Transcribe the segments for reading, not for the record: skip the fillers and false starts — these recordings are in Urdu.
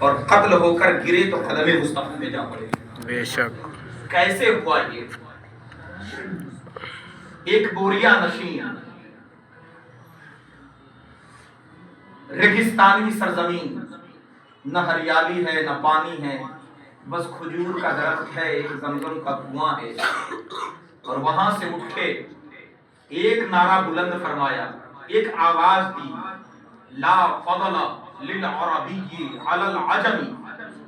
اور قتل ہو کر گرے تو قدم مصطفیٰ میں جا پڑے. بے شک. کیسے ہوا یہ؟ ایک بوریا نشین ریگستانی سرزمین، نہ ہریالی ہے نہ پانی ہے، بس کھجور کا درخت ہے، ایک زمزم کا کنواں ہے. اور وہاں سے اٹھے ایک نعرہ بلند فرمایا، ایک آواز دی، لا فضل للعربی علی العجمی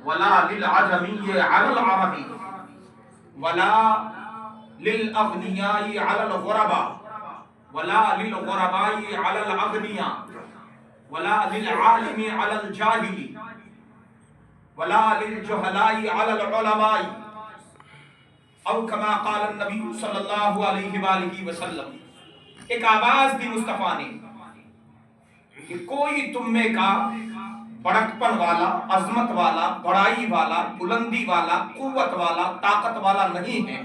ولا للعجمی علی العربی ولا للاغنیاء علی الغرباء ولا للغرباء علی الاغنیاء ولا للعالم علی الجاہل ولا للجہلاء علی العلماء او کما قال النبی صلی اللہ علیہ وآلہ وسلم. ایک آواز دی مصطفیٰ نے کہ کوئی تم میں کا بڑکپن والا، عظمت والا، بڑائی والا، بلندی والا، قوت والا، طاقت والا نہیں ہے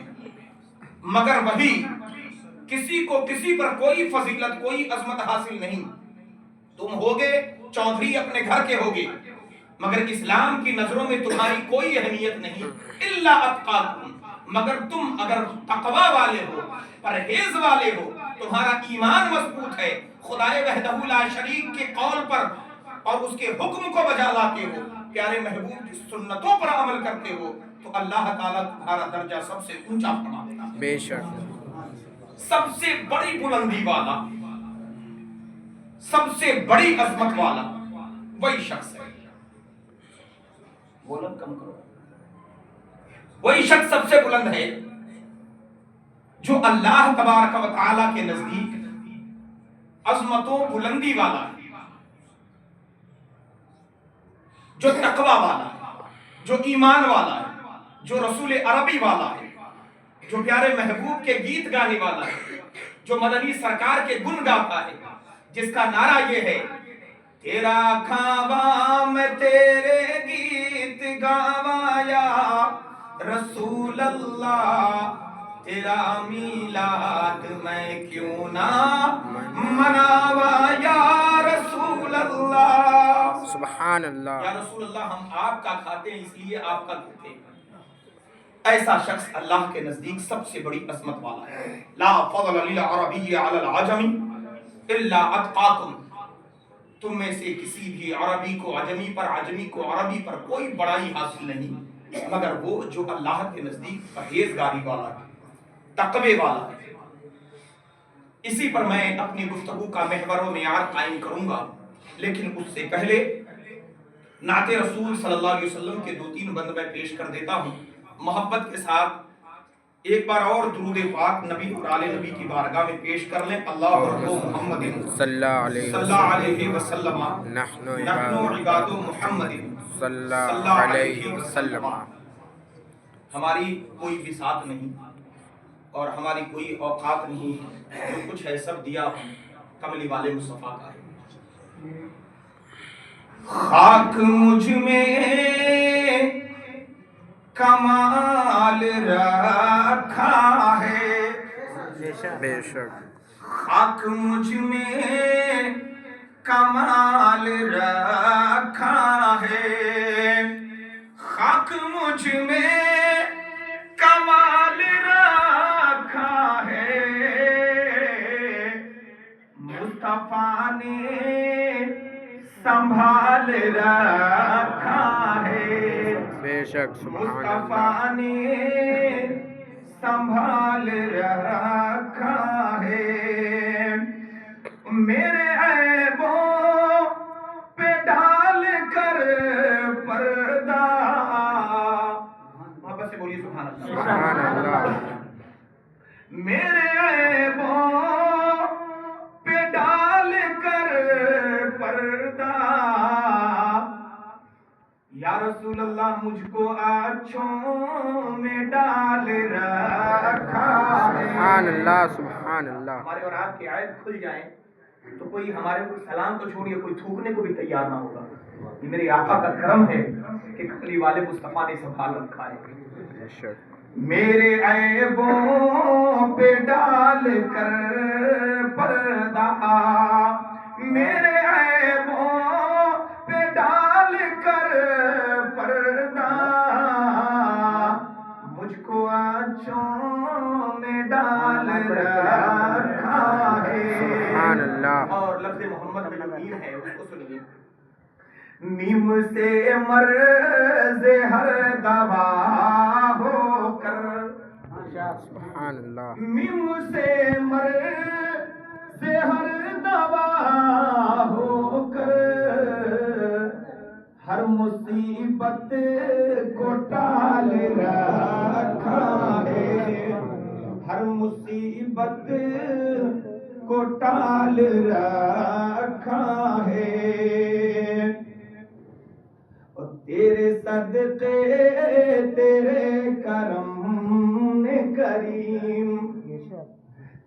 مگر وہی کسی کو کسی پر کوئی فضیلت، کوئی عظمت حاصل نہیں. تم ہوگے چودھری، اپنے گھر کے ہوگے، مگر اسلام کی نظروں میں تمہاری کوئی اہمیت نہیں. الا اتقاکم، مگر تم اگر تقوی والے ہو، پرہیز والے ہو، تمہارا ایمان مضبوط ہے، خدائے وحدہ لا شریک کے قول پر اور اس کے حکم کو بجا لاتے ہو، پیارے محبوب کی سنتوں پر عمل کرتے ہو، تو اللہ تعالیٰ تمہارا درجہ سب سے اونچا فرما دے گا. بے شک. سب سے بڑی بلندی والا، سب سے بڑی عظمت والا وہی شخص ہے. بولن کم کرو. وہی شخص سب سے بلند ہے جو اللہ تبارک و تعالی کے نزدیک عظمت و بلندی والا ہے، جو تقوی والا ہے، جو ایمان والا ہے، جو رسول عربی والا ہے، جو پیارے محبوب کے گیت گانے والا ہے، جو مدنی سرکار کے گن گاتا ہے، جس کا نعرہ یہ ہے، تیرا کھاواں میں تیرے گیت گاواں یا رسول اللہ، تیرا میلاد میں کیوں نہ مناواں یا رسول اللہ. سبحان اللہ. یا رسول اللہ، ہم آپ کا کھاتے ہیں اس لیے آپ کا کھاتے ہیں. ایسا شخص اللہ کے نزدیک سب سے بڑی عظمت والا ہے. لا فضل للعربی علی العجمی الا اتقاکم، تم میں سے کسی بھی عربی کو عجمی پر، عجمی کو عربی پر کوئی بڑائی حاصل نہیں مگر وہ جو اللہ کے نزدیک پرہیزگاری والا ہے، تقوی والا ہے. اسی پر میں اپنی گفتگو کا محور و معیار قائم کروں گا، لیکن اس سے پہلے نعت رسول صلی اللہ علیہ وسلم کے 2-3 بند میں پیش کر دیتا ہوں. محبت کے ساتھ ایک بار اور درود پاک نبی اور آل نبی کی بارگاہ میں پیش کر لیں. اللہ محمد صلی اللہ علیہ وسلم نحن عباد محمد صلی اللہ علیہ وسلم. ہماری کوئی بساط نہیں اور ہماری کوئی اوقات نہیں ہے، جو کچھ ہے سب دیا ہم کملی والے مصطفیٰ کا ہے. خاک مجھ میں کمال رکھا ہے، بے شک. خاک مجھ میں کمال رکھا ہے، خاک مجھ میں کمال رکھا ہے، مصطفیٰ نے سنبھال رکھا ہے، بے شک. سبحان اللہ. مصطفیٰ نے سنبھال رکھا ہے. میرے عیبوں پہ ڈال کر پردہ، محبت سے بولیے سبحان اللہ. سبحان اللہ. میرے عیبوں پہ ڈال کر پردہ، یا رسول اللہ مجھ کو آنچوں میں ڈال رکھا ہے. سبحان اللہ. سبحان اللہ. ہمارے اور آپ کے عیب کھل جائیں تو کوئی ہمارے کو سلام تو چھوڑیے، کوئی تھوکنے کو بھی تیار نہ ہوگا. یہ میرے آقا کا کرم ہے کہ کملی والے مصطفیٰ نے سنبھال رکھا ہے. بے شک. میرے عیبوں پہ ڈال کر پردہ، میرے عیبوں پہ ڈال کر بچوں میں ڈال رکھا ہے. سبحان اللہ. اور لفظ محمد میں جو میم ہے اس کو سنیے. میم سے مرض ہر دوا ہو کر, سبحان اللہ. میم سے مرض ہر دوا ہو کر, ہر مصیبت کو ٹال رکھا ہے, ہر مصیبت کو ٹال رکھا ہے. اور تیرے صدقے تیرے کرم کریم,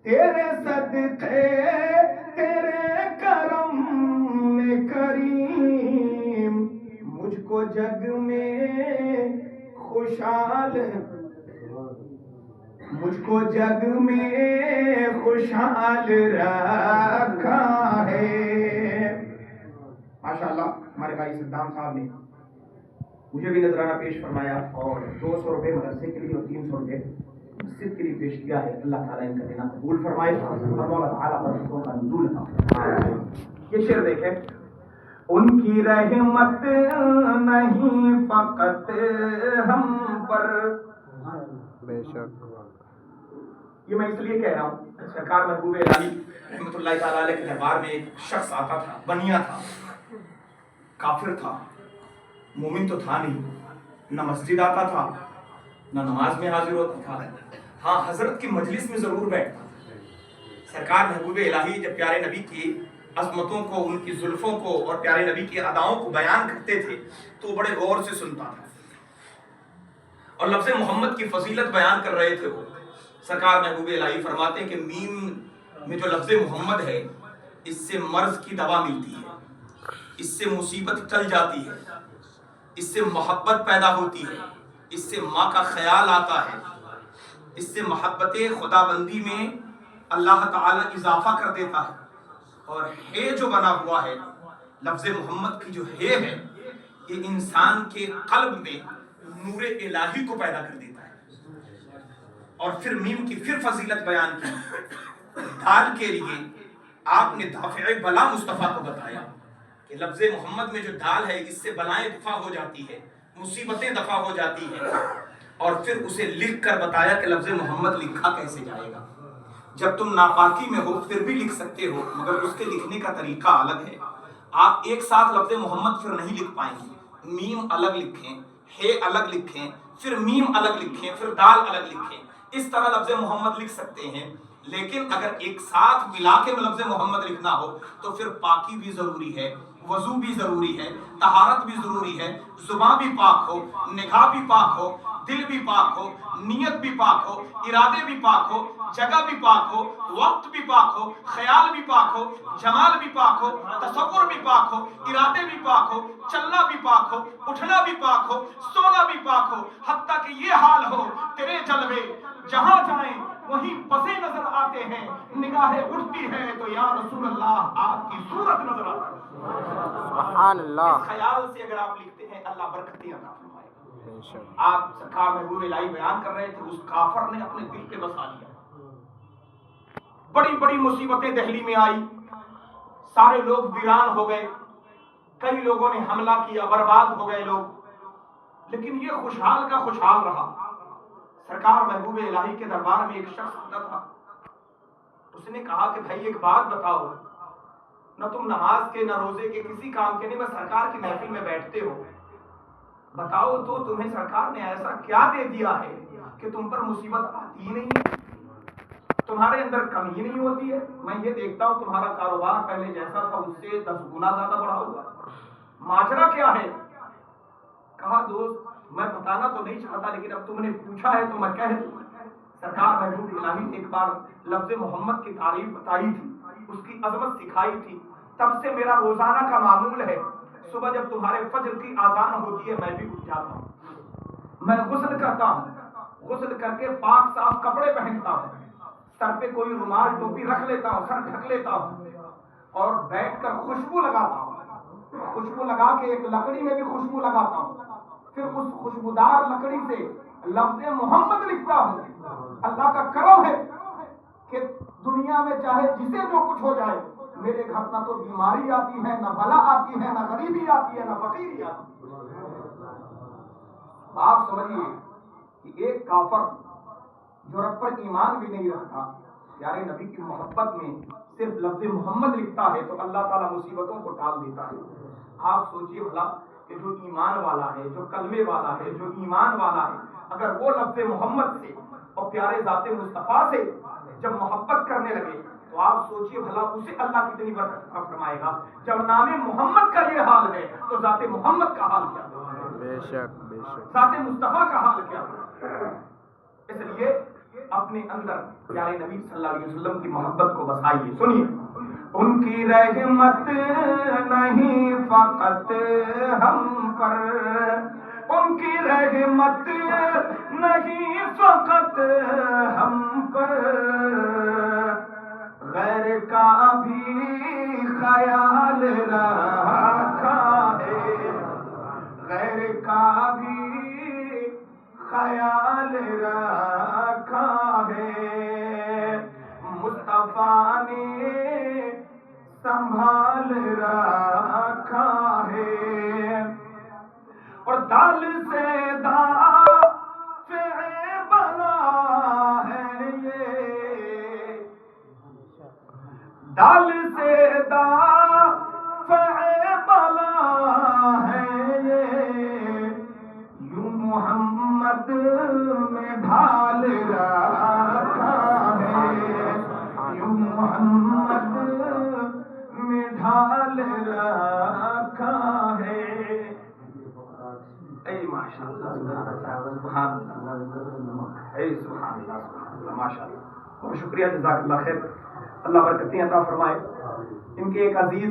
تیرے صدقے تیرے کرم کریم, مجھ کو جگ میں خوشحال, مجھ کو جگ میں خوشحال رکھا ہے. ماشاءاللہ ہمارے بھائی صدام صاحب نے مجھے بھی نذرانہ پیش فرمایا اور 200 روپے مدرسے کے لیے اور 300 روپے مسجد کے لیے پیش کیا ہے. اللہ تعالیٰ ان کا دینا قبول فرمائے اور مولا تعالیٰ برکتوں کا نزول عطا. یہ شعر دیکھیں, ان کی رحمت نہیں فقط ہم پر. بے شک. یہ میں اس لیے کہہ رہا ہوں, سرکار محبوب الہی رحمۃ اللہ تعالیٰ علیہ کے دربار میں ایک شخص آتا تھا, بنیا تھا, کافر تھا, مومن تو تھا نہیں, نہ مسجد آتا تھا نہ نماز میں حاضر ہوتا تھا. ہاں حضرت کی مجلس میں ضرور بیٹھتا. سرکار محبوب الہی جب پیارے نبی کی عظمتوں کو, ان کی زلفوں کو اور پیارے نبی کی اداؤں کو بیان کرتے تھے تو وہ بڑے غور سے سنتا تھا, اور لفظ محمد کی فضیلت بیان کر رہے تھے. وہ سرکار محبوب الہی فرماتے ہیں کہ میم میں جو لفظ محمد ہے اس سے مرض کی دوا ملتی ہے, اس سے مصیبت ٹل جاتی ہے, اس سے محبت پیدا ہوتی ہے, اس سے ماں کا خیال آتا ہے, اس سے محبت خدا بندی میں اللہ تعالی اضافہ کر دیتا ہے. اور ہے جو بنا ہوا ہے لفظ محمد کی جو ہے یہ انسان کے قلب میں نور الہی کو پیدا کر دیتا ہے. اور پھر میم کی پھر فضیلت بیان کی. دال کے لیے آپ نے دافع بلا مصطفیٰ کو بتایا کہ لفظ محمد میں جو دال ہے اس سے بلائیں دفع ہو جاتی ہے, مصیبتیں دفع ہو جاتی ہیں. اور پھر اسے لکھ کر بتایا کہ لفظ محمد لکھا کیسے جائے گا. جب تم ناپاکی میں ہو پھر بھی لکھ سکتے ہو, مگر اس کے لکھنے کا طریقہ الگ ہے. آپ ایک ساتھ لفظ محمد پھر نہیں لکھ پائیں گے. میم الگ لکھیں, ہے الگ لکھیں, پھر میم الگ لکھیں, پھر دال الگ لکھیں. اس طرح لفظ محمد لکھ سکتے ہیں, لیکن اگر ایک ساتھ ملا کے لفظ محمد لکھنا ہو تو پھر پاکی بھی ضروری ہے, وضو بھی ضروری ہے, طہارت بھی ضروری ہے, زبان بھی پاک ہو, نگاہ بھی پاک ہو, دل بھی پاک ہو, نیت بھی پاک ہو, ارادے بھی پاک ہو, جگہ بھی پاک ہو, وقت بھی پاک ہو, خیال بھی پاک ہو, جمال بھی پاک ہو, تصور بھی پاک ہو, ارادے بھی پاک ہو, چلنا بھی پاک ہو, اٹھنا بھی پاک ہو, سونا بھی پاک ہو. حتیٰ کہ یہ حال ہو تیرے جلوے جہاں جائیں وہیں پسے نظر آتے ہیں, نگاہیں اٹھتی ہیں تو یا رسول اللہ آپ کی صورت نظر آتی ہے. سبحان اللہ. اس خیال سے اگر آپ لکھتے ہیں اللہ برکتیں عطا فرمائے گا. بے شک. آپ سرکار محبوب الہی بیان کر رہے تھے, اس کافر نے اپنے دل پہ بسا لیا. بڑی بڑی مصیبتیں دہلی میں آئی, سارے لوگ ویران ہو گئے, کئی لوگوں نے حملہ کیا, برباد ہو گئے لوگ. لیکن یہ خوشحال کا خوشحال رہا. سرکار محبوب الہی کے دربار میں ایک شخص آتا تھا. اس نے کہا کہ بھائی ایک بات بتاؤ, نہ تم نماز کے نہ روزے کے کسی کام کے نہیں, بس سرکار کی محفل میں بیٹھتے ہو, بتاؤ تو تمہیں سرکار نے ایسا کیا دے دیا ہے کہ تم پر مصیبت آتی ہی نہیں ہے, تمہارے اندر کمی ہی نہیں ہوتی ہے. میں یہ دیکھتا ہوں تمہارا کاروبار پہلے جیسا تھا اس سے 10 گنا زیادہ بڑھا ہوا, ماجرا کیا ہے؟ کہا دوست میں بتانا تو نہیں چاہتا, لیکن اب تم نے پوچھا ہے تو میں کہہ دوں. سرکار محبوب الہی نے ایک بار لفظ محمد کی تعریف بتائی تھی, اس کی عظمت سکھائی تھی. تب سے میرا روزانہ کا معمول ہے, صبح جب تمہارے فجر کی اذان ہوتی ہے میں بھی اٹھ جاتا ہوں, میں غسل کرتا ہوں, غسل کر کے پاک صاف کپڑے پہنتا ہوں, سر پہ کوئی رومال ٹوپی رکھ لیتا ہوں, سر ڈھک لیتا ہوں, اور بیٹھ کر خوشبو لگاتا ہوں. خوشبو لگا کے ایک لکڑی میں بھی خوشبو لگاتا ہوں, پھر اس خوشبودار لکڑی سے لفظ محمد لکھتا ہوں، اللہ کا کرم ہے کہ دنیا میں چاہے جسے جو کچھ ہو جائے، میرے گھر نہ تو بیماری آتی ہے، نہ بلا آتی ہے، نہ غریبی آتی ہے، نہ فقیری آتی ہے۔ آپ سمجھیے کہ ایک کافر جو رب پر ایمان بھی نہیں رکھتا، پیارے نبی کی محبت میں صرف لفظ محمد لکھتا ہے تو اللہ تعالیٰ مصیبتوں کو ٹال دیتا ہے۔ آپ سوچئے بھلا کہ جو ایمان والا ہے، جو کلمے والا ہے، جو ایمان والا ہے، اگر وہ لفظ محمد سے اور پیارے ذات مصطفیٰ سے جب محبت کرنے لگے تو آپ سوچئے بھلا اسے اللہ کتنی برکت فرمائے گا۔ جب نام محمد کا یہ حال ہے تو ذات محمد کا حال کیا ہوگا؟ بے شک بے شک۔ ذات مصطفیٰ کا حال کیا ہوگا؟ اس لیے اپنے اندر پیارے نبی صلی اللہ علیہ وسلم کی محبت کو بسائیے۔ سنیے، ان کی رحمت نہیں فقط ہم پر، ان کی رحمت نہیں فقط ہم پر، غیر کا بھی خیال رکھا ہے، غیر کا بھی خیال رکھا ہے، مصطفیٰ نے سنبھال رکھا ہے، اور دال سے دافع بلا ہے یہ، دال سے دافع بلا ہے یہ، یوں محمد میں ڈھال رکھا ہے، یوں محمد میں ڈھال رکھا ہے۔ اے ماشاء اللہ، سبحان اللہ، اے سبحان اللہ، سبحان اللہ، ماشاء اللہ، بہت شکریہ، جزاک اللہ خیر، اللہ برکتیں عطا فرمائے۔ ان کے ایک عزیز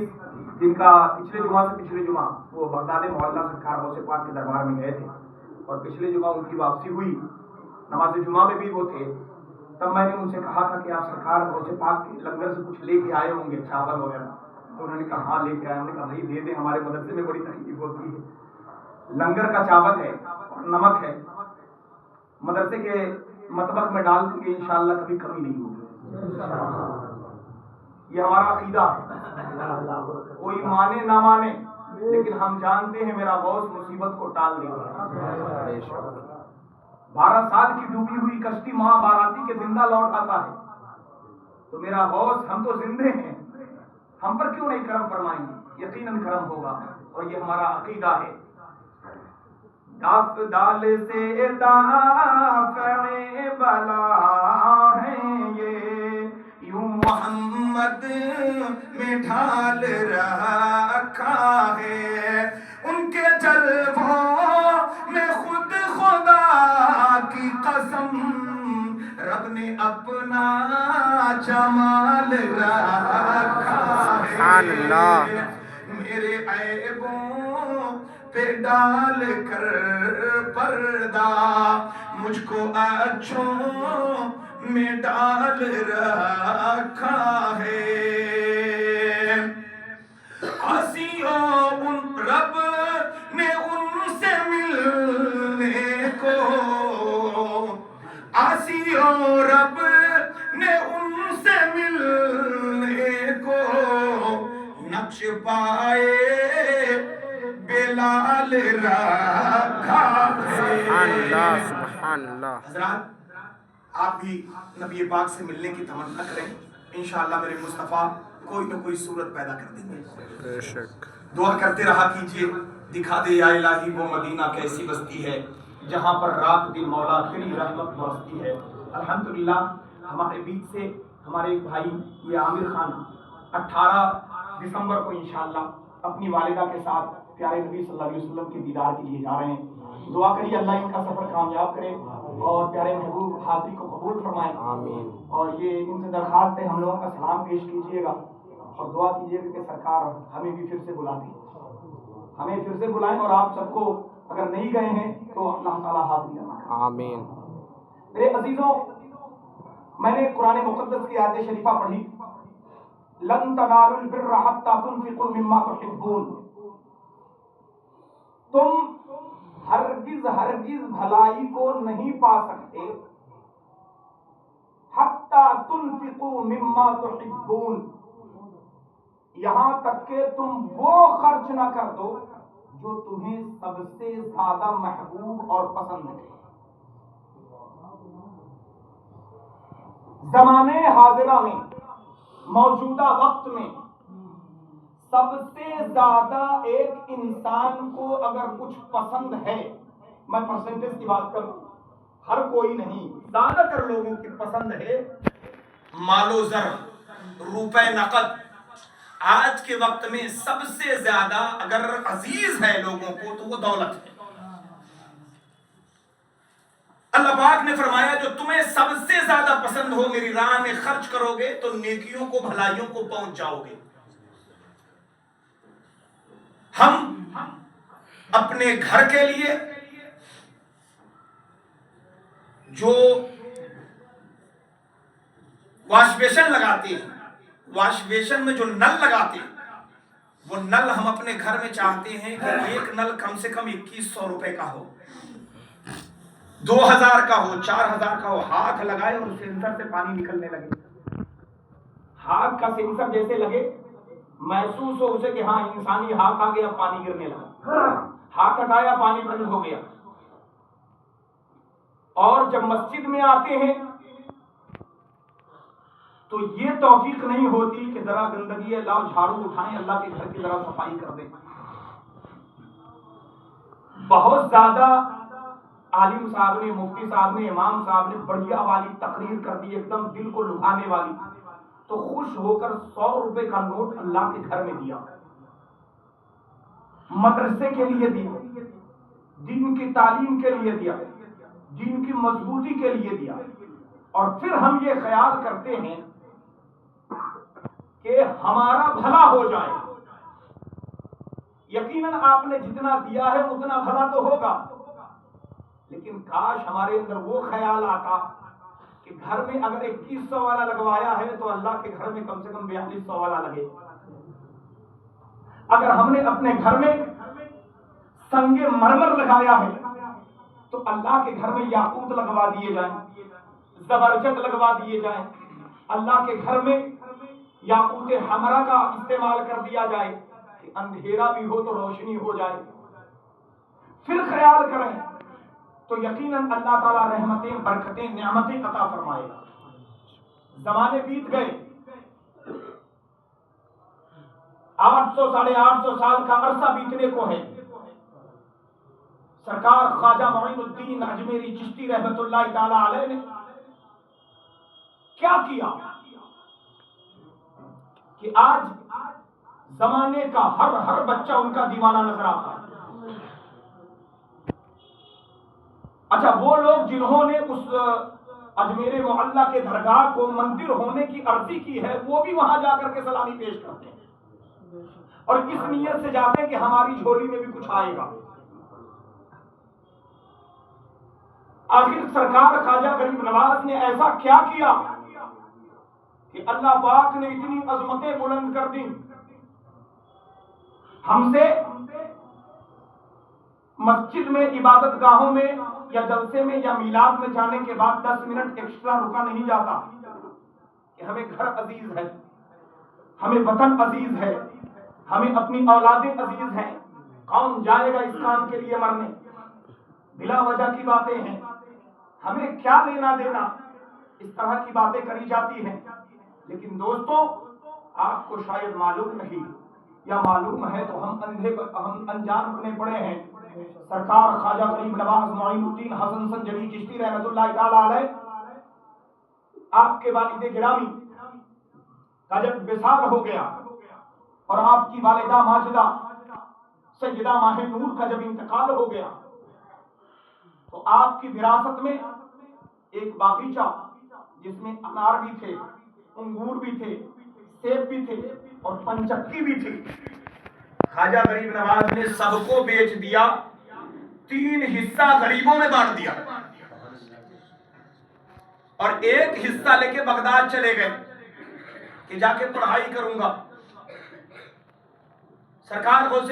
جن کا پچھلے جمعہ وہ بغداد محلہ سرکار غوث پاک کے دربار میں گئے تھے، اور پچھلے جمعہ ان کی واپسی ہوئی، نماز جمعہ میں بھی وہ تھے، تب میں نے ان سے کہا تھا کہ آپ سرکار غوث پاک کے لنگر سے کچھ لے کے آئے ہوں گے، چاول وغیرہ، تو انہوں نے کہا ہاں لے کے آئے۔ انہوں نے کہا بھائی دے دیں، ہمارے مدرسے میں بڑی تکلیف ہوتی ہے، لنگر کا چاول ہے اور نمک ہے، مدرسے کے مطبخ میں ڈال دیں گے، انشاءاللہ کبھی کمی نہیں ہوگی۔ یہ ہمارا عقیدہ ہے، کوئی مانے نہ مانے، لیکن ہم جانتے ہیں میرا غوث مصیبت کو ٹال دے گا۔ 12 سال کی ڈوبی ہوئی کشتی ماں باراتی کے زندہ لوٹ آتا ہے، تو میرا غوث، ہم تو زندے ہیں، ہم پر کیوں نہیں کرم فرمائیں گے؟ یقیناً کرم ہوگا، اور یہ ہمارا عقیدہ ہے۔ دال سے دافع بلا ہے یہ، یوں محمد میں ڈھال رکھا ہے، ان کے جلووں میں خود خدا کی قسم رب نے اپنا جمال رکھا ہے، میرے عیبوں پہ ڈال کر پردہ مجھ کو اچھوں میں ڈال رکھا ہے، آسیوں ان رب نے ان سے ملنے کو، آسیوں رب نے ان سے ملنے کو، نقش پائے بلال رکھا ہے۔ سبحان اللہ، سبحان اللہ۔ حضرات، آپ بھی نبی پاک سے ملنے کی تمنا کریں، انشاءاللہ میرے مصطفیٰ کوئی نہ کوئی صورت پیدا کر دیں گے۔ بے شک۔ دعا کرتے رہا کیجئے، دکھا دے یا الہی وہ مدینہ کیسی بستی ہے جہاں پر رات دن مولا تیری رحمت برستی ہے۔ الحمدللہ ہمارے بیچ سے ہمارے ایک بھائی یہ عامر خان 18 دسمبر کو انشاءاللہ اپنی والدہ کے ساتھ پیارے نبی صلی اللہ علیہ وسلم کے دیدار کے لیے جا رہے ہیں۔ دعا کریے اللہ ان کا سفر کامیاب کرے اور پیارے محبوب حاضری کو قبول فرمائے، آمین۔ اور یہ ان سے درخواست ہے ہم لوگوں کا سلام پیش کیجیے گا اور دعا کیجیے گا کہ سرکار ہمیں بھی پھر سے بلاتے ہیں، ہمیں پھر سے بلائیں، اور آپ سب کو اگر نہیں گئے ہیں تو اللہ تعالیٰ حاضری عطا کرے۔ آمین۔ میرے عزیزوں، میں نے قرآن مقدس کی آیت شریفہ پڑھی، لن تنالوا البر حتى تنفقوا مما تحبون، تم ہرگز ہرگز بھلائی کو نہیں پا سکتے حتی تنفقوا مما تحبون، یہاں تک کہ تم وہ خرچ نہ کر دو جو تمہیں سب سے زیادہ محبوب اور پسند ہے۔ زمانے حاضرہ میں، موجودہ وقت میں سب سے زیادہ ایک انسان کو اگر کچھ پسند ہے، میں پرسنٹیج کی بات کروں، ہر کوئی نہیں، زیادہ تر لوگوں کی پسند ہے مال و زر، روپے نقد۔ آج کے وقت میں سب سے زیادہ اگر عزیز ہے لوگوں کو تو وہ دولت ہے۔ اللہ پاک نے فرمایا جو تمہیں سب سے زیادہ پسند ہو میری راہ میں خرچ کرو گے تو نیکیوں کو، بھلائیوں کو پہنچ جاؤ گے۔ ہم اپنے گھر کے لیے جو واش بیسن لگاتے ہیں، واش بیسن میں جو نل لگاتے ہیں، وہ نل ہم اپنے گھر میں چاہتے ہیں کہ ایک نل کم سے کم 2100 روپے کا ہو، 2000 کا ہو، 4000 کا ہو، ہاتھ لگائے اور سینسر سے پانی نکلنے لگے۔ ہاتھ کا سینسر جیسے لگے، محسوس ہو اسے کہ ہاں انسانی ہاتھ آ گیا، پانی گرنے لگا، ہاتھ ہٹایا پانی بند ہو گیا۔ اور جب مسجد میں آتے ہیں تو یہ توفیق نہیں ہوتی کہ ذرا گندگی ہے لاؤ جھاڑو اٹھائیں، اللہ کے گھر کی ذرا صفائی کر دیں۔ بہت زیادہ عالم صاحب نے، مفتی صاحب نے، امام صاحب نے بڑھیا والی تقریر کر دی، ایک دم دل کو لبھانے والی، تو خوش ہو کر 100 روپے کا نوٹ اللہ کے گھر میں دیا، مدرسے کے لیے دیا، دین کی تعلیم کے لیے دیا، دین کی مضبوطی کے لیے دیا۔ اور پھر ہم یہ خیال کرتے ہیں کہ ہمارا بھلا ہو جائے۔ یقیناً آپ نے جتنا دیا ہے اتنا بھلا تو ہوگا، لیکن کاش ہمارے اندر وہ خیال آتا کہ گھر میں اگر 2100 والا لگوایا ہے تو اللہ کے گھر میں کم سے کم 4200 والا لگے۔ اگر ہم نے اپنے گھر میں سنگ مرمر لگایا ہے تو اللہ کے گھر میں یاقوت لگوا دیے جائیں، زبرجد لگوا دیے جائیں، اللہ کے گھر میں یاقوت حمرا کا استعمال کر دیا جائے کہ اندھیرا بھی ہو تو روشنی ہو جائے۔ پھر خیال کریں تو یقیناً اللہ تعالیٰ رحمتیں، برکتیں، نعمتیں عطا فرمائے گا۔ زمانے بیت گئے، 800 850 سال کا عرصہ بیتنے کو ہے۔ سرکار خواجہ معین الدین اجمیری چشتی رحمت اللہ تعالی علیہ نے کیا کیا کہ آج زمانے کا ہر بچہ ان کا دیوانہ نظر آتا ہے۔ اچھا، وہ لوگ جنہوں نے اس اجمیر معلیٰ کے درگاہ کو مندر ہونے کی عرضی کی ہے، وہ بھی وہاں جا کر کے سلامی پیش کرتے ہیں اور اس نیت سے جاتے ہیں کہ ہماری جھولی میں بھی کچھ آئے گا۔ آخر سرکار خواجہ غریب نواز نے ایسا کیا کیا کہ اللہ پاک نے اتنی عظمتیں بلند کر دی؟ ہم سے مسجد میں، عبادت گاہوں میں یا جلسے میں یا میلاد میں جانے کے بعد 10 منٹ ایکسٹرا رکا نہیں جاتا کہ ہمیں گھر عزیز ہے، ہمیں وطن عزیز ہے، ہمیں اپنی اولادیں عزیز ہیں، کون جائے گا اس کام کے لیے مرنے؟ بلا وجہ کی باتیں ہیں، ہمیں کیا لینا دینا، اس طرح کی باتیں کری جاتی ہیں۔ لیکن دوستو، آپ کو شاید معلوم نہیں، یا معلوم ہے تو ہم انجان اپنے پڑے ہیں۔ سرکار خواجہ غریب نواز معین الدین حسن سنجری چشتی رحمت اللہ تعالی علیہ، آپ کے والد گرامی کا جب وصال ہو گیا اور آپ کی والدہ ماجدہ سیدہ ماہ نور کا جب انتقال ہو گیا تو آپ کی وراثت میں ایک باغیچہ جس میں انار بھی تھے، انگور بھی تھے، سیب بھی تھے اور پنچکی بھی تھی، خواجہ غریب نواز نے سب کو بیچ دیا، 3 حصہ غریبوں میں بانٹ دیا اور ایک حصہ لے کے بغداد چلے گئے کہ جا کے پڑھائی کروں گا۔ سرکار غوث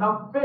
90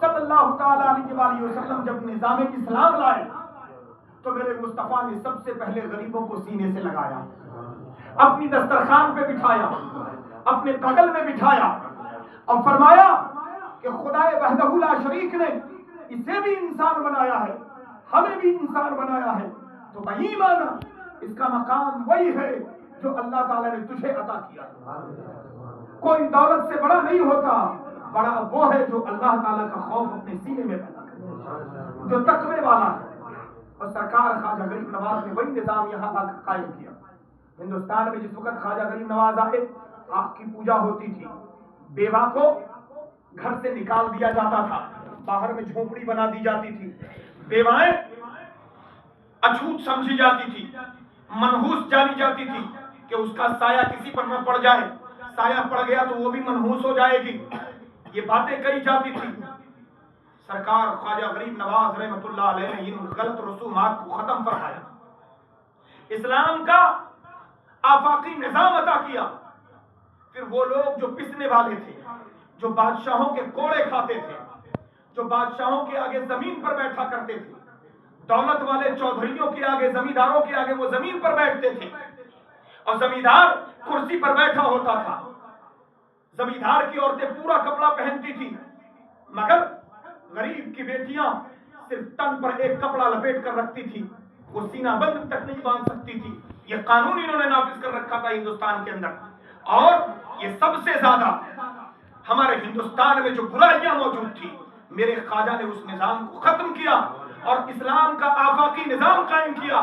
صلی اللہ تعالیٰ علیہ وسلم جب نظام اسلام لائے تو میرے مصطفیٰ نے سب سے پہلے غریبوں کو سینے سے لگایا، اپنی دسترخوان پہ بٹھایا، اپنے بغل میں بٹھایا اور فرمایا کہ خدائے وحدہ لا شریک نے اسے بھی انسان بنایا ہے، ہمیں بھی انسان بنایا ہے، تو وہی مانا اس کا مقام وہی ہے جو اللہ تعالیٰ نے تجھے عطا کیا۔ کوئی دولت سے بڑا نہیں ہوتا، بڑا وہ ہے جو اللہ تعالیٰ کا خوف اپنے سینے میں پیدا کرے، جو تقوی والا ہے۔ اور سرکار خواجہ غریب نواز نے وہی نظام یہاں لا کر قائم کیا۔ ہندوستان میں جس وقت خواجہ غریب نواز آئے، آگ کی پوجا ہوتی تھی، بیوہ کو گھر سے نکال دیا جاتا تھا، باہر میں جھونپڑی بنا دی جاتی تھی، بیوائیں اچھوت سمجھی جاتی تھی، منحوس جانی جاتی تھی کہ اس کا سایہ کسی پر نہ پڑ جائے، سایہ پڑ گیا تو وہ بھی منحوس ہو جائے گی، یہ باتیں کہی جاتی تھی۔ سرکار خواجہ غریب نواز رحمۃ اللہ علیہ نے ان غلط رسومات کو ختم فرمایا، اسلام کا آفاقی نظام عطا کیا۔ پھر وہ لوگ جو پسنے والے تھے، جو بادشاہوں کے کوڑے کھاتے تھے، جو بادشاہوں کے آگے زمین پر بیٹھا کرتے تھے، دولت والے چودھریوں کے آگے، زمینداروں کے آگے وہ زمین پر بیٹھتے تھے اور زمیندار کرسی پر بیٹھا ہوتا تھا۔ زمیندار کی عورتیں پورا کپڑا پہنتی تھی، مگر غریب کی بیٹیاں صرف تن پر ایک کپڑا لپیٹ کر رکھتی تھی، وہ سینہ بند تک نہیں باندھ سکتی تھی۔ یہ قانون انہوں نے نافذ کر رکھا تھا ہندوستان کے اندر، اور یہ سب سے زیادہ ہمارے ہندوستان میں جو برائیاں موجود تھی، میرے خواجہ نے اس نظام کو ختم کیا اور اسلام کا آفاقی نظام قائم کیا،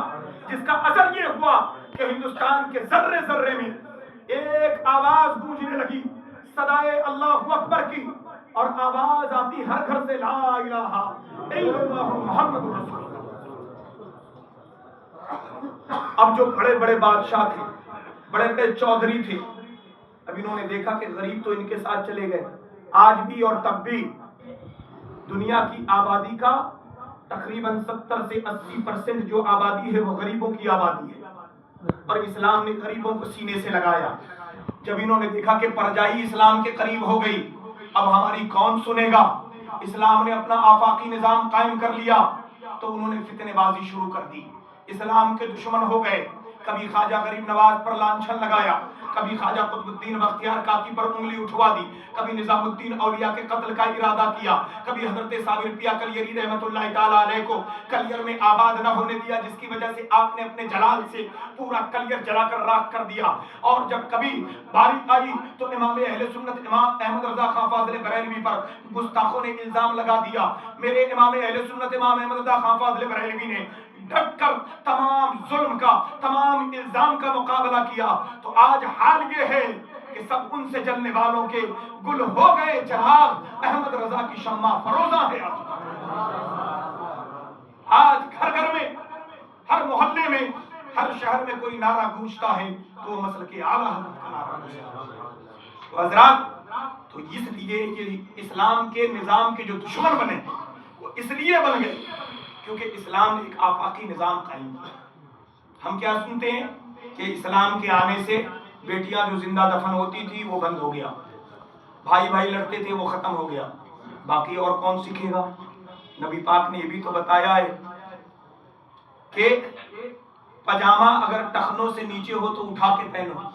جس کا اثر یہ ہوا کہ ہندوستان کے ذرے ذرے میں ایک آواز گونجنے لگی، صدائے اللہ اکبر کی، اور آواز آتی ہر گھر سے، لا الہ الا اللہ محمد رسول اللہ۔ اب جو بڑے بڑے بادشاہ تھے، بڑے بڑے چودھری تھے، اب انہوں نے دیکھا کہ غریب تو ان کے ساتھ چلے گئے، آج بھی اور تب بھی دنیا کی آبادی کا تقریباً 70 سے 80% جو آبادی ہے وہ غریبوں کی آبادی ہے، اور اسلام نے غریبوں کو سینے سے لگایا۔ جب انہوں نے دیکھا کہ پرجائی اسلام کے قریب ہو گئی، اب ہماری کون سنے گا، اسلام نے اپنا آفاقی نظام قائم کر لیا، تو انہوں نے فتنے بازی شروع کر دی، اسلام کے دشمن ہو گئے۔ کبھی خواجہ غریب نواز پر لانچھن لگایا، کبھی خواجہ قطب الدین بختیار کاکی پر انگلی اٹھوا دی، کبھی نظام الدین اولیاء کے قتل کا ارادہ کیا، کبھی حضرت صابر پیا کلیری رحمۃ اللہ تعالیٰ علیہ کو کلیر میں آباد نہ ہونے دیا، جس کی وجہ سے آپ نے اپنے جلال سے پورا کلیر جلا کر راکھ کر دیا۔ اور جب کبھی باری آئی تو امام اہل سنت امام احمد رضا خان فاضل بریلوی پر گستاخوں نے الزام لگا دیا۔ میرے امام اہل سنت امام احمد رضا خان فاضل بریلوی نے ڈٹ کر تمام ظلم کا، تمام الزام کا مقابلہ کیا۔ تو آج حال یہ ہے کہ سب ان سے جلنے والوں کے گل ہو گئے چراغ، احمد رضا کی شمع فروزاں ہے۔ آج گھر گھر میں، ہر محلے میں، ہر شہر میں کوئی نعرہ گونجتا ہے تو وہ مسلک اعلیٰ حضرت کا نعرہ گونجتا ہے۔ تو حضرات، تو اس لیے یہ اسلام کے نظام کے جو دشمن بنے وہ اس لیے بن گئے کیونکہ اسلام نے ایک آفاقی نظام قائم کیا۔ ہم کیا سنتے ہیں کہ اسلام کے آنے سے بیٹیاں جو زندہ دفن ہوتی تھی وہ بند ہو گیا، بھائی بھائی لڑتے تھے وہ ختم ہو گیا، باقی اور کون سیکھے گا؟ نبی پاک نے یہ بھی تو بتایا ہے کہ پاجامہ اگر ٹخنوں سے نیچے ہو تو اٹھا کے پہنو۔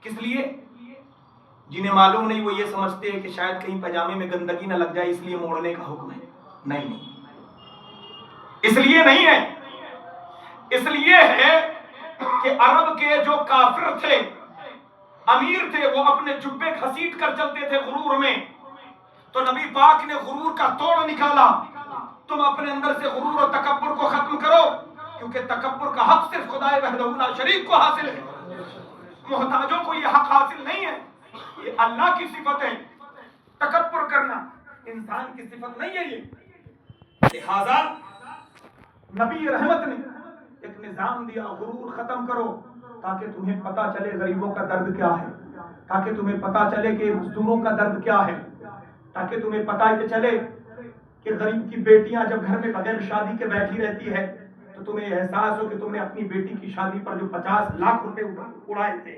کس لیے؟ جنہیں معلوم نہیں وہ یہ سمجھتے ہیں کہ شاید کہیں پاجامے میں گندگی نہ لگ جائے اس لیے موڑنے کا حکم ہے۔ نہیں، اس لیے نہیں ہے، اس لیے ہے کہ عرب کے جو کافر تھے، امیر تھے، وہ اپنے جبے گھسیٹ کر چلتے تھے غرور میں، تو نبی پاک نے غرور کا توڑ نکالا۔ تم اپنے اندر سے غرور و تکبر کو ختم کرو، کیونکہ تکبر کا حق صرف خدائے وحدہ لا شریک کو حاصل ہے، محتاجوں کو یہ حق حاصل نہیں ہے، یہ اللہ کی صفت ہے۔ تکبر کرنا انسان کی صفت نہیں ہے یہ۔ لہذا نبی رحمت نے ایک نظام دیا، غرور ختم کرو تاکہ تمہیں پتا چلے غریبوں کا درد کیا ہے، تاکہ تمہیں پتا چلے کہ مزدوروں کا درد کیا ہے، تاکہ تمہیں پتا یہ چلے کہ غریب کی بیٹیاں جب گھر میں بغیر شادی کے بیٹھی رہتی ہے تو تمہیں احساس ہو کہ تم نے اپنی بیٹی کی شادی پر جو 50 لاکھ روپے اڑائے تھے،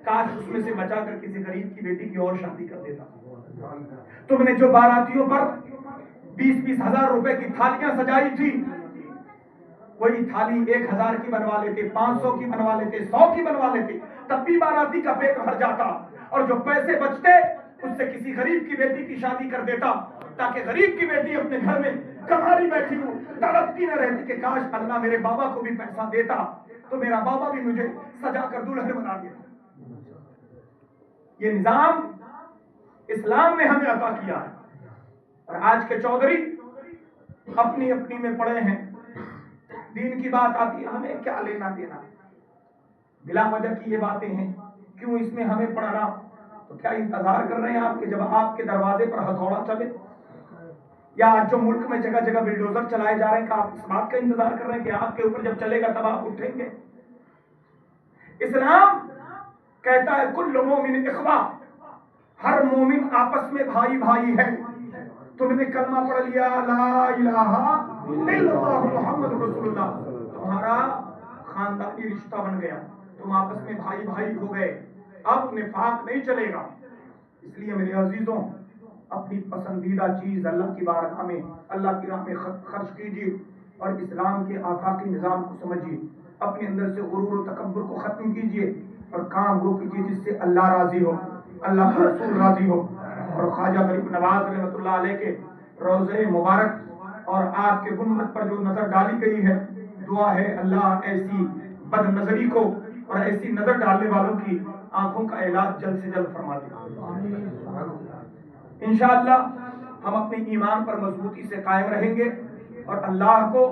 کاش اس میں سے بچا کر کسی غریب کی بیٹی کی اور شادی کر دیتا۔ تم نے جو باراتیوں پر 20-20 ہزار روپے کی تھالیاں سجائی تھی، وہی تھالی 1000 کی بنوا لیتے، 500 کی بنوا لیتے، 100 کی بنوا لیتے، تب بھی باراتی کا پیٹ بھر جاتا، اور جو پیسے بچتے اس سے کسی غریب کی بیٹی کی شادی کر دیتا، تاکہ غریب کی بیٹی اپنے گھر میں کماری بیٹھی ہو، تڑپتی نہ رہتی کہ کاش اللہ میرے بابا کو بھی پیسہ دیتا تو میرا بابا بھی مجھے سجا کر دلہن بنا دیتا۔ یہ نظام اسلام نے ہمیں عطا کیا ہے، اور آج کے چودھری اپنی اپنی میں پڑے ہیں، دین کی بات آتی ہے ہمیں کیا لینا دینا، بلا وجہ کی یہ باتیں ہیں، کیوں اس میں ہمیں پڑھنا؟ تو کیا انتظار کر رہے ہیں آپ کہ جب آپ کے دروازے پر ہتھوڑا چلے؟ یا آج جو ملک میں جگہ جگہ بلڈوزر چلائے جا رہے ہیں کہ آپ اس بات کا انتظار کر رہے ہیں کہ آپ کے اوپر جب چلے گا تب آپ اٹھیں گے؟ اسلام کہتا ہے کل مومن اخوا، ہر مومن آپس میں بھائی بھائی ہے۔ تم نے کلمہ پڑھ لیا لا الہ الا اللہ محمد رسول اللہ، تمہارا خاندانی رشتہ بن گیا، تم آپس میں بھائی بھائی ہو گئے، اب نفاق نہیں چلے گا۔ اس لیے میرے عزیزوں، اپنی پسندیدہ چیز اللہ کی بارگاہ میں اللہ کی راہ میں خرچ کیجیے، اور اسلام کے آفاقی نظام کو سمجھیے، اپنے اندر سے غرور و تکبر کو ختم کیجیے، اور کام وہ کیجیے جس سے اللہ راضی ہو، اللہ کا رسول راضی ہو۔ اور خواجہ غریب نواز رحمۃ اللہ علیہ کے روضہ مبارک اور آپ کے گنبد پر جو نظر ڈالی گئی ہے، دعا ہے اللہ ایسی بد نظری کو اور ایسی نظر ڈالنے والوں کی آنکھوں کا علاج جلد سے جلد فرما دے۔ انشاءاللہ ہم اپنے ایمان پر مضبوطی سے قائم رہیں گے، اور اللہ کو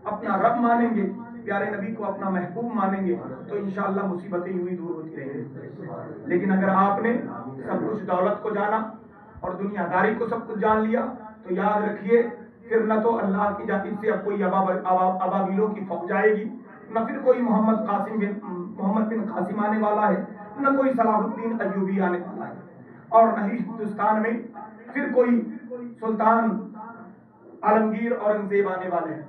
اپنا رب مانیں گے، پیارے نبی کو اپنا محبوب مانیں گے، تو انشاءاللہ مصیبتیں یوں ہی دور ہوتی رہیں گی۔ لیکن اگر آپ نے سب کچھ دولت کو جانا اور دنیا داری کو سب کچھ جان لیا، تو یاد رکھیے پھر نہ تو اللہ کی جانب سے اب کوئی ابابیلوں کی فوج آئے گی، نہ پھر کوئی محمد بن قاسم آنے والا ہے، نہ کوئی صلاح الدین ایوبی آنے والا ہے، اور نہ ہی ہندوستان میں پھر کوئی سلطان عالمگیر اورنگزیب آنے والے ہیں۔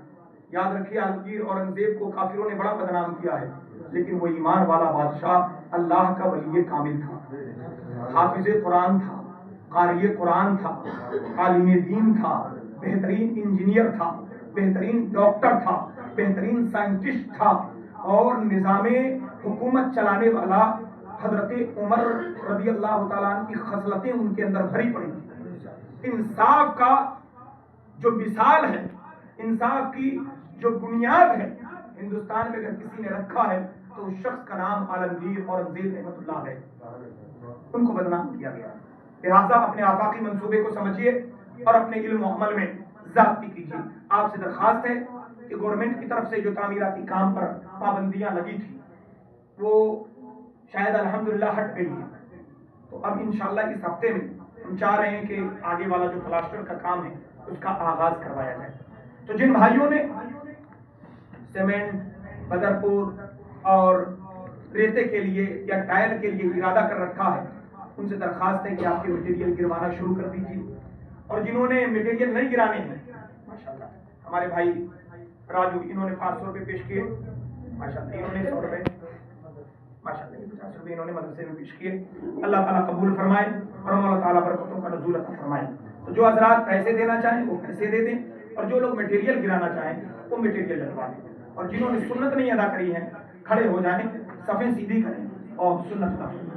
یاد رکھیے عالمگیر اورنگزیب کو کافروں نے بڑا بدنام کیا ہے، لیکن وہ ایمان والا بادشاہ اللہ کا ولی کامل تھا، حافظ قرآن تھا، قاری قرآن تھا، عالم دین تھا، بہترین انجینئر تھا، بہترین ڈاکٹر تھا، بہترین سائنٹسٹ تھا، اور نظام حکومت چلانے والا حضرت عمر رضی اللہ تعالیٰ عنہ کی خصلتیں ان کے اندر بھری پڑی تھی۔ انصاف کا جو مثال ہے، انصاف کی جو بنیاد ہے، ہندوستان میں اگر کسی نے رکھا ہے تو اس شخص کا نام عالمگیر اورنگزیب رحمۃ اللہ ہے۔ ان کو بدنام کیا گیا، لہٰذا اپنے آفاقی منصوبے کو سمجھیے اور اپنے علم و عمل میں زیادتی کیجیے۔ آپ سے درخواست ہے کہ گورنمنٹ کی طرف سے جو تعمیراتی کام پر پابندیاں لگی تھی وہ شاید الحمدللہ ہٹ گئی ہے، تو اب انشاءاللہ اس ہفتے میں ہم چاہ رہے ہیں کہ آگے والا جو پلاسٹر کا کام ہے اس کا آغاز کروایا جائے۔ تو جن بھائیوں نے سیمنٹ، بدرپور اور ریتے کے لیے یا ٹائل کے لیے ارادہ کر رکھا ہے، ان سے درخواست ہے کہ آپ کے مٹیریل گروانا شروع کر دیجیے، اور جنہوں نے مٹیریل نہیں گرانے ہیں، ماشاءاللہ ہمارے بھائی راجو، انہوں نے 500 روپے پیش کیے، ماشاءاللہ انہوں نے 100 روپے، ماشاءاللہ 50 روپے انہوں نے مدرسے میں پیش کیے۔ اللہ تعالیٰ قبول فرمائے اور اللہ تعالیٰ برکتوں کا نزول عطا فرمائے۔ تو جو حضرات پیسے دینا چاہیں وہ پیسے دے دیں، اور جو لوگ مٹیریل گرانا چاہیں وہ مٹیریل ڈلوا دیں، اور جنہوں نے سنت نہیں ادا کری ہے کھڑے ہو جائیں، صفیں سیدھی کریں اور سنت ادا کریں۔